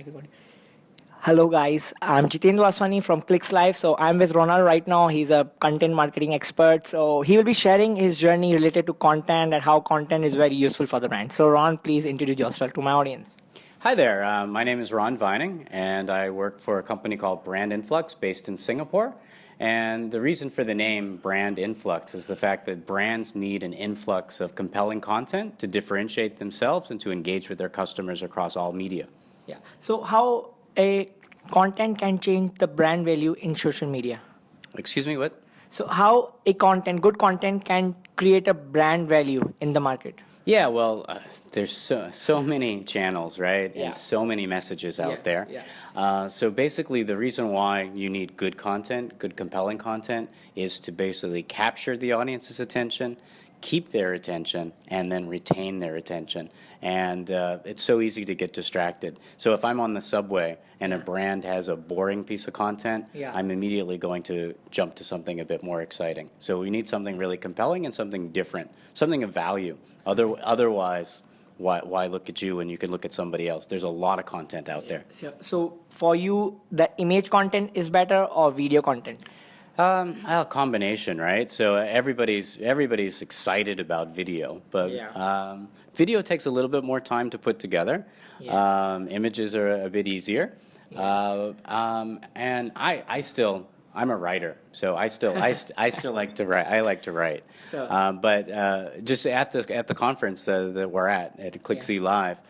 everybody. Hello guys, I'm Jitendra Vaswani from ClickZ. So I'm with Ronald right now. He's a content marketing expert. So he will be sharing his journey related to content and how content is very useful for the brand. So Ron, please introduce yourself to my audience. Hi there, my name is Ron VINING and I work for a company called Brand Influx based in Singapore. And the reason for the name Brand Influx is the fact that brands need an influx of compelling content to differentiate themselves and to engage with their customers across all media. Yeah. So how a content can change the brand value in social media? Excuse me, what? So how a good content can create a brand value in the market? Yeah, well, there's so many channels, right? Yeah. And so many messages out there. Yeah. So basically the reason why you need good content, good compelling content, is to basically capture the audience's attention, keep their attention, and then retain their attention. And it's so easy to get distracted. So if I'm on the subway and a brand has a boring piece of content, I'm immediately going to jump to something a bit more exciting. So we need something really compelling and something different, something of value. Otherwise, why look at you when you could look at somebody else? There's a lot of content out there. So for you, the image content is better or video content? A combination, right? So everybody's excited about video, but video takes a little bit more time to put together. Yes. Images are a bit easier. Yes. And I'm a writer, so I still like to write. I like to write. So, but just at the conference that we're at ClickZ Live,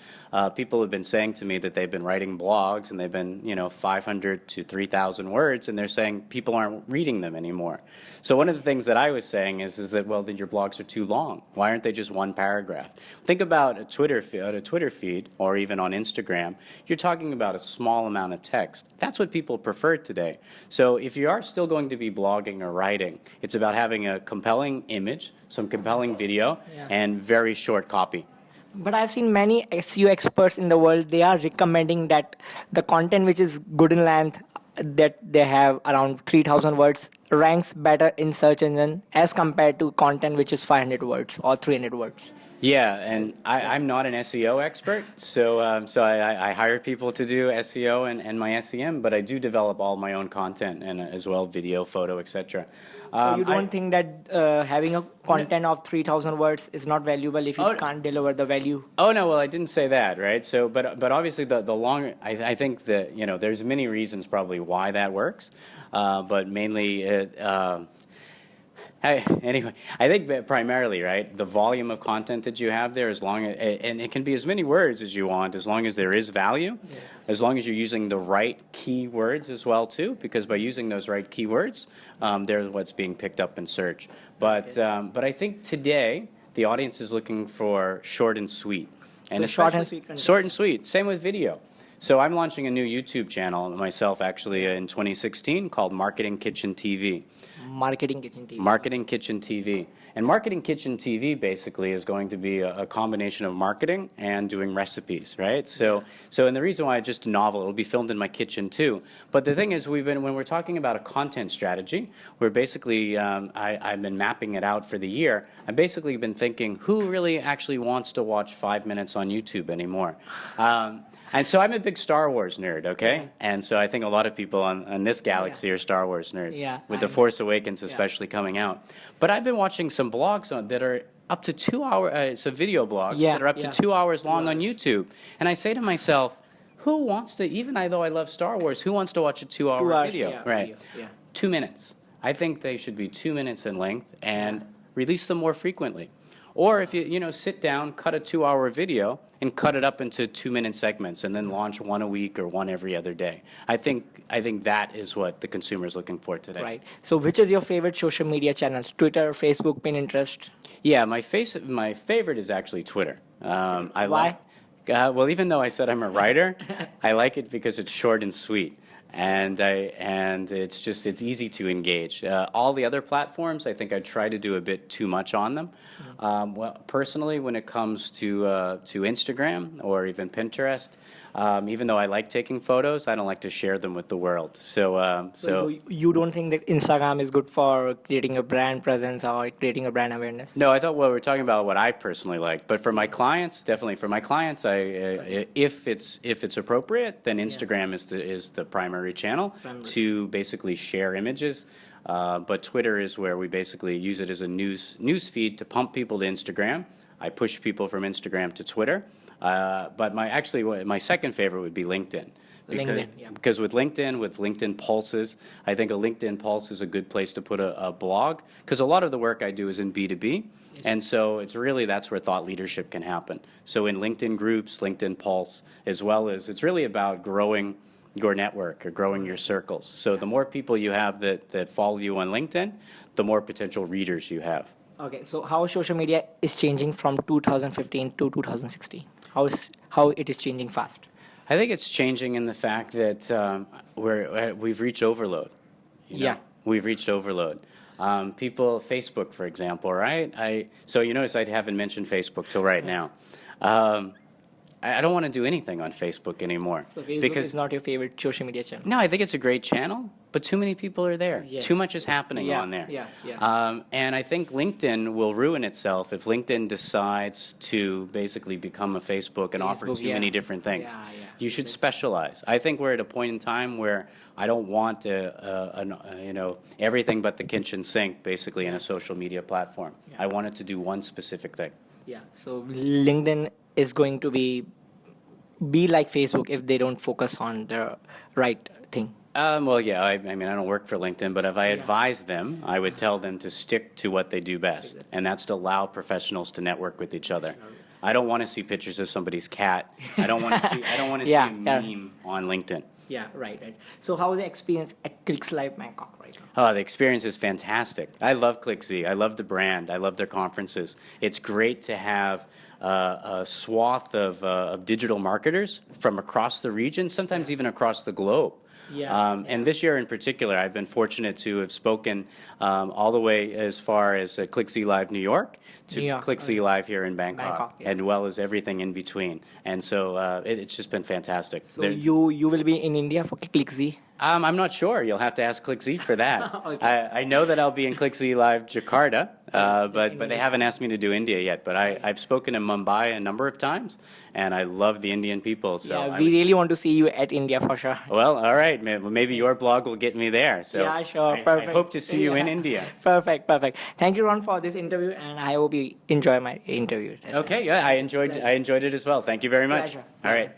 people have been saying to me that they've been writing blogs and they've been 500 to 3,000 words, and they're saying people aren't reading them anymore. So one of the things that I was saying is that, well, then your blogs are too long. Why aren't they just one paragraph? Think about a Twitter feed or even on Instagram. You're talking about a small amount of text. That's what people prefer today. So if you are still going to be blogging or writing, it's about having a compelling image, some compelling video, and very short copy. But I've seen many SEO experts in the world, they are recommending that the content which is good in length, that they have around 3,000 words, ranks better in search engine as compared to content which is 500 words or 300 words. Yeah, and I'm not an SEO expert, so I hire people to do SEO and my SEM, but I do develop all my own content and as well video, photo, etc. So you don't think that having a content of 3,000 words is not valuable if you can't deliver the value? Oh no, well I didn't say that, right? So, but obviously the longer, I think that there's many reasons probably why that works, but mainly anyway, I think that primarily, right, the volume of content that you have there, and it can be as many words as you want, as long as there is value, as long as you're using the right keywords as well too, because by using those right keywords, they're what's being picked up in search. But I think today the audience is looking for short and sweet. And short and sweet. Short and sweet. Same with video. So I'm launching a new YouTube channel myself actually in 2016 called MarketingKitchenTV. MarketingKitchenTV. MarketingKitchenTV. And MarketingKitchenTV basically is going to be a combination of marketing and doing recipes, right? So and the reason why it's just a novel, it'll be filmed in my kitchen too. But the thing is, when we're talking about a content strategy, we're basically, I've been mapping it out for the year. I've basically been thinking, who really actually wants to watch 5 minutes on YouTube anymore? And so I'm a big Star Wars nerd, okay? And so I think a lot of people on this galaxy are Star Wars nerds, with The Force Awakens especially coming out. But I've been watching some blogs that are up to 2 hours, so video blogs that are up to 2 hours long on YouTube. And I say to myself, who wants to, even though I love Star Wars, who wants to watch a 2 hour video? Right. 2 minutes. I think they should be 2 minutes in length and release them more frequently. Or if you sit down, cut a 2 hour video and cut it up into 2 minute segments and then launch one a week or one every other day. I think that is what the consumer is looking for today. Right. So which is your favorite social media channels? Twitter, Facebook, Pinterest? Yeah, my favorite is actually Twitter. Why? Well, even though I said I'm a writer, I like it because it's short and sweet. And it's easy to engage. All the other platforms, I think I try to do a bit too much on them. Well, personally, when it comes to Instagram or even Pinterest, Even though I like taking photos, I don't like to share them with the world. So you don't think that Instagram is good for creating a brand presence or creating a brand awareness? no, I thought well, we're talking about what I personally like, but for my clients, definitely for my clients, if it's appropriate, then Instagram is the primary channel to basically share images. But Twitter is where we basically use it as a news feed to pump people to Instagram. I push people from Instagram to Twitter. But my second favorite would be LinkedIn. Because with LinkedIn Pulses, I think a LinkedIn Pulse is a good place to put a blog. Because a lot of the work I do is in B2B. And so it's really, that's where thought leadership can happen. So in LinkedIn groups, LinkedIn Pulse, as well as, it's really about growing your network or growing your circles. So the more people you have that follow you on LinkedIn, the more potential readers you have. Okay, so how social media is changing from 2015 to 2016? How it is changing fast? I think it's changing in the fact that we've reached overload. We've reached overload. Facebook, for example, right? So you notice I haven't mentioned Facebook till right now. I don't want to do anything on Facebook anymore. So Facebook is not your favorite social media channel? No, I think it's a great channel, but too many people are there. Yes. Too much is happening on there. And I think LinkedIn will ruin itself if LinkedIn decides to basically become a Facebook and offer too many different things. You should specialize. I think we're at a point in time where I don't want everything but the kitchen sink basically in a social media platform. I want it to do one specific thing. Yeah, so LinkedIn is going to be like Facebook if they don't focus on the right thing. Well, yeah, I mean, I don't work for LinkedIn, but if I advised them, I would tell them to stick to what they do best, and that's to allow professionals to network with each other. I don't want to see pictures of somebody's cat. I don't want to see a meme on LinkedIn. Yeah, right. So how is the experience at ClickZ Bangkok right now? Oh, the experience is fantastic. I love ClickZ. I love the brand. I love their conferences. It's great to have a swath of digital marketers from across the region, sometimes even across the globe. And this year in particular, I've been fortunate to have spoken all the way as far as ClickZ Live New York to ClickZ Live here in Bangkok, as well as everything in between. And so it's just been fantastic. So you will be in India for ClickZ? I'm not sure. You'll have to ask ClickZ for that. I know that I'll be in ClickZ Live Jakarta, but they haven't asked me to do India yet. But I've spoken in Mumbai a number of times, and I love the Indian people. So we really want to see you at India for sure. Well, all right. Maybe your blog will get me there. So yeah, sure. Perfect. I hope to see you in India. Perfect. Thank you, Ron, for this interview, and I hope you enjoy my interview. Okay. Yeah, I enjoyed it as well. Thank you very much. Pleasure. All right.